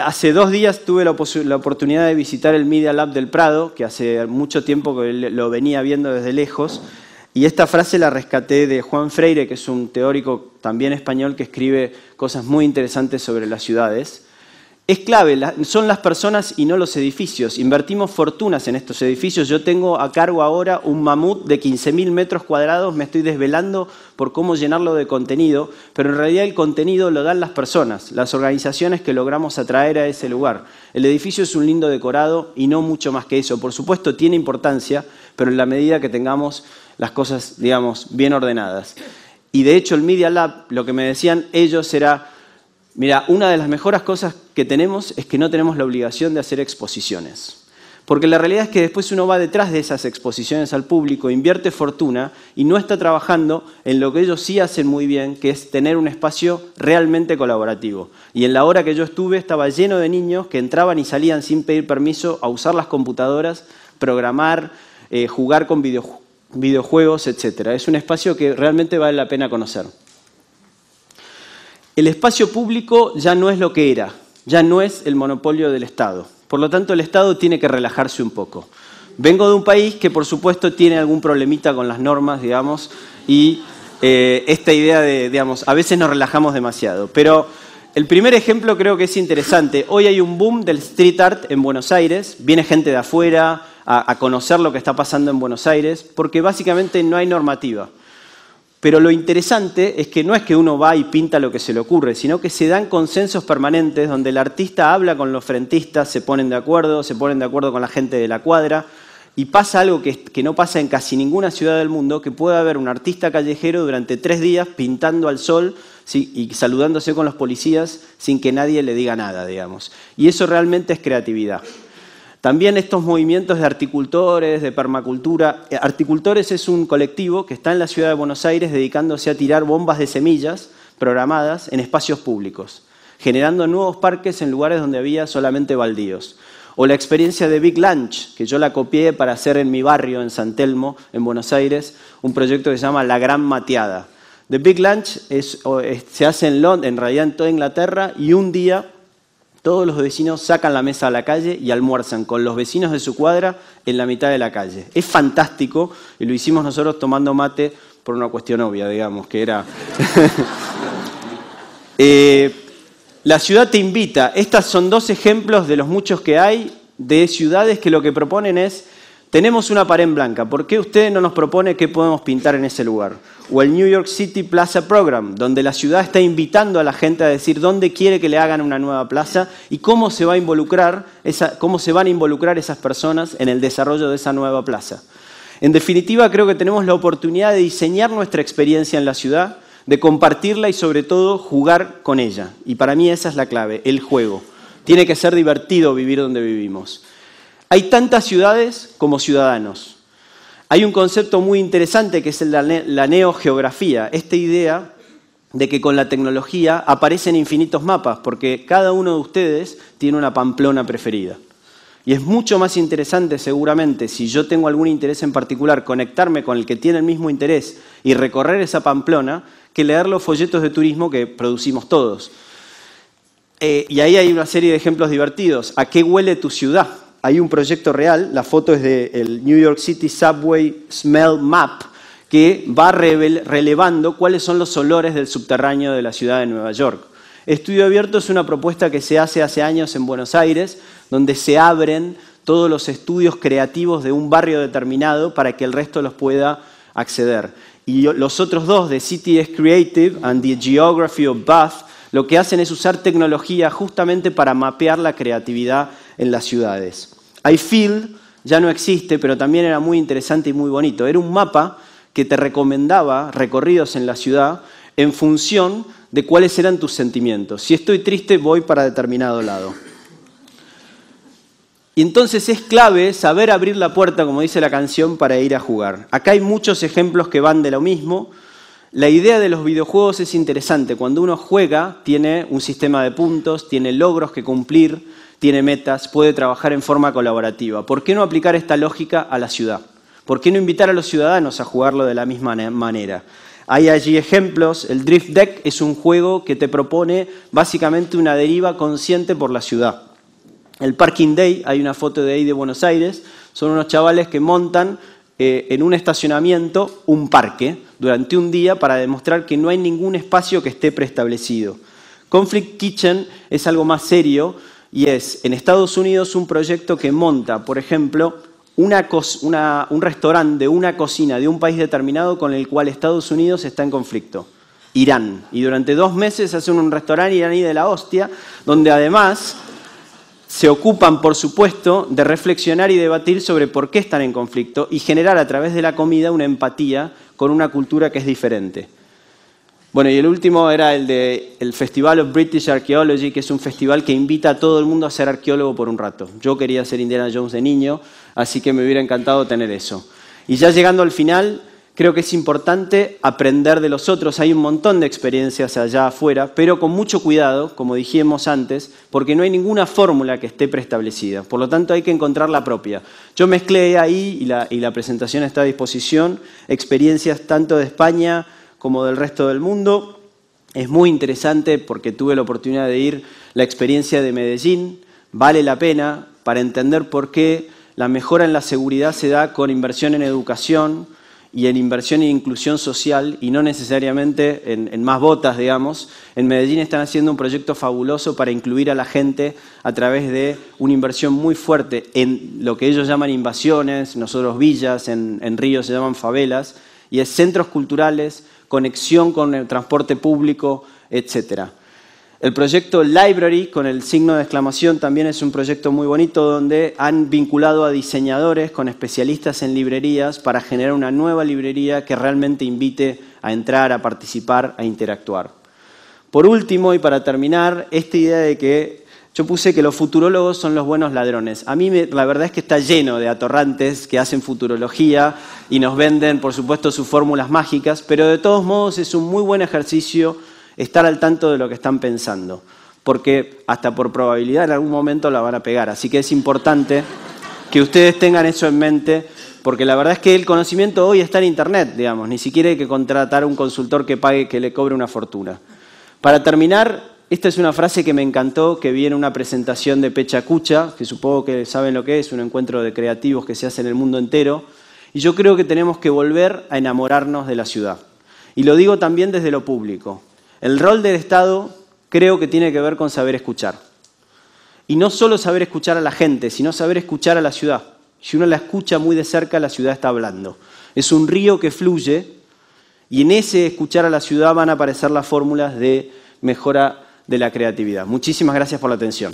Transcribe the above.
Hace 2 días tuve la oportunidad de visitar el Media Lab del Prado, que hace mucho tiempo que lo venía viendo desde lejos, y esta frase la rescaté de Juan Freire, que es un teórico también español que escribe cosas muy interesantes sobre las ciudades. Es clave, son las personas y no los edificios. Invertimos fortunas en estos edificios. Yo tengo a cargo ahora un mamut de 15.000 metros cuadrados, me estoy desvelando por cómo llenarlo de contenido, pero en realidad el contenido lo dan las personas, las organizaciones que logramos atraer a ese lugar. El edificio es un lindo decorado y no mucho más que eso. Por supuesto tiene importancia, pero en la medida que tengamos las cosas, digamos, bien ordenadas. Y de hecho el Media Lab, lo que me decían ellos era: mira, una de las mejores cosas que tenemos es que no tenemos la obligación de hacer exposiciones. Porque la realidad es que después uno va detrás de esas exposiciones al público, invierte fortuna y no está trabajando en lo que ellos sí hacen muy bien, que es tener un espacio realmente colaborativo. Y en la hora que yo estuve estaba lleno de niños que entraban y salían sin pedir permiso a usar las computadoras, programar, jugar con videojuegos, etc. Es un espacio que realmente vale la pena conocer. El espacio público ya no es lo que era, ya no es el monopolio del Estado. Por lo tanto, el Estado tiene que relajarse un poco. Vengo de un país que, por supuesto, tiene algún problemita con las normas, digamos, y esta idea de, digamos, a veces nos relajamos demasiado. Pero el primer ejemplo creo que es interesante. Hoy hay un boom del street art en Buenos Aires. Viene gente de afuera a conocer lo que está pasando en Buenos Aires, porque básicamente no hay normativa. Pero lo interesante es que no es que uno va y pinta lo que se le ocurre, sino que se dan consensos permanentes donde el artista habla con los frentistas, se ponen de acuerdo con la gente de la cuadra, y pasa algo que no pasa en casi ninguna ciudad del mundo, que puede haber un artista callejero durante 3 días pintando al sol, ¿sí?, y saludándose con los policías sin que nadie le diga nada, digamos. Y eso realmente es creatividad. También estos movimientos de articultores, de permacultura. Articultores es un colectivo que está en la ciudad de Buenos Aires dedicándose a tirar bombas de semillas programadas en espacios públicos, generando nuevos parques en lugares donde había solamente baldíos. O la experiencia de Big Lunch, que yo la copié para hacer en mi barrio, en San Telmo, en Buenos Aires, un proyecto que se llama La Gran Mateada. The Big Lunch se hace en realidad en toda Inglaterra, y un día todos los vecinos sacan la mesa a la calle y almuerzan con los vecinos de su cuadra en la mitad de la calle. Es fantástico, y lo hicimos nosotros tomando mate por una cuestión obvia, digamos, que era... La ciudad te invita. Estos son 2 ejemplos de los muchos que hay de ciudades que lo que proponen es: tenemos una pared en blanca, ¿por qué usted no nos propone qué podemos pintar en ese lugar? O el New York City Plaza Program, donde la ciudad está invitando a la gente a decir dónde quiere que le hagan una nueva plaza y cómo se van a involucrar esas personas en el desarrollo de esa nueva plaza. En definitiva, creo que tenemos la oportunidad de diseñar nuestra experiencia en la ciudad, de compartirla y sobre todo jugar con ella. Y para mí esa es la clave, el juego. Tiene que ser divertido vivir donde vivimos. Hay tantas ciudades como ciudadanos. Hay un concepto muy interesante que es la neogeografía, esta idea de que con la tecnología aparecen infinitos mapas, porque cada uno de ustedes tiene una Pamplona preferida. Y es mucho más interesante seguramente, si yo tengo algún interés en particular, conectarme con el que tiene el mismo interés y recorrer esa Pamplona, que leer los folletos de turismo que producimos todos. Y ahí hay una serie de ejemplos divertidos. ¿A qué huele tu ciudad? Hay un proyecto real, la foto es del New York City Subway Smell Map, que va relevando cuáles son los olores del subterráneo de la ciudad de Nueva York. Estudio Abierto es una propuesta que se hace años en Buenos Aires, donde se abren todos los estudios creativos de un barrio determinado para que el resto los pueda acceder. Y los otros 2, The City is Creative and The Geography of Bath, lo que hacen es usar tecnología justamente para mapear la creatividad en las ciudades. iField ya no existe, pero también era muy interesante y muy bonito. Era un mapa que te recomendaba recorridos en la ciudad en función de cuáles eran tus sentimientos. Si estoy triste, voy para determinado lado. Y entonces es clave saber abrir la puerta, como dice la canción, para ir a jugar. Acá hay muchos ejemplos que van de lo mismo. La idea de los videojuegos es interesante. Cuando uno juega, tiene un sistema de puntos, tiene logros que cumplir, tiene metas, puede trabajar en forma colaborativa. ¿Por qué no aplicar esta lógica a la ciudad? ¿Por qué no invitar a los ciudadanos a jugarlo de la misma manera? Hay allí ejemplos. El Drift Deck es un juego que te propone básicamente una deriva consciente por la ciudad. El Parking Day, hay una foto de ahí de Buenos Aires, son unos chavales que montan en un estacionamiento un parque durante un día para demostrar que no hay ningún espacio que esté preestablecido. Conflict Kitchen es algo más serio y es en Estados Unidos un proyecto que monta, por ejemplo, un restaurante de una cocina de un país determinado con el cual Estados Unidos está en conflicto, Irán. Y durante 2 meses hacen un restaurante iraní de la hostia, donde además se ocupan, por supuesto, de reflexionar y debatir sobre por qué están en conflicto y generar a través de la comida una empatía con una cultura que es diferente. Bueno, y el último era el Festival of British Archaeology, que es un festival que invita a todo el mundo a ser arqueólogo por un rato. Yo quería ser Indiana Jones de niño, así que me hubiera encantado tener eso. Y ya llegando al final, creo que es importante aprender de los otros. Hay un montón de experiencias allá afuera, pero con mucho cuidado, como dijimos antes, porque no hay ninguna fórmula que esté preestablecida. Por lo tanto, hay que encontrar la propia. Yo mezclé ahí, y la presentación está a disposición, experiencias tanto de España como del resto del mundo. Es muy interesante porque tuve la oportunidad de ir la experiencia de Medellín. Vale la pena para entender por qué la mejora en la seguridad se da con inversión en educación y en inversión en inclusión social y no necesariamente en más botas, digamos. En Medellín están haciendo un proyecto fabuloso para incluir a la gente a través de una inversión muy fuerte en lo que ellos llaman invasiones, nosotros villas, en Río se llaman favelas, y es centros culturales, conexión con el transporte público, etc. El proyecto Library, con el signo de exclamación, también es un proyecto muy bonito donde han vinculado a diseñadores con especialistas en librerías para generar una nueva librería que realmente invite a entrar, a participar, a interactuar. Por último, y para terminar, esta idea de que yo puse que los futurólogos son los buenos ladrones. A mí la verdad es que está lleno de atorrantes que hacen futurología y nos venden, por supuesto, sus fórmulas mágicas, pero de todos modos es un muy buen ejercicio estar al tanto de lo que están pensando, porque hasta por probabilidad en algún momento la van a pegar. Así que es importante que ustedes tengan eso en mente, porque la verdad es que el conocimiento hoy está en Internet, digamos, ni siquiera hay que contratar a un consultor que pague, que le cobre una fortuna. Para terminar, esta es una frase que me encantó, que vi en una presentación de Pecha Kucha, que supongo que saben lo que es, un encuentro de creativos que se hace en el mundo entero, y yo creo que tenemos que volver a enamorarnos de la ciudad. Y lo digo también desde lo público. El rol del Estado creo que tiene que ver con saber escuchar. Y no solo saber escuchar a la gente, sino saber escuchar a la ciudad. Si uno la escucha muy de cerca, la ciudad está hablando. Es un río que fluye y en ese escuchar a la ciudad van a aparecer las fórmulas de mejora de la creatividad. Muchísimas gracias por la atención.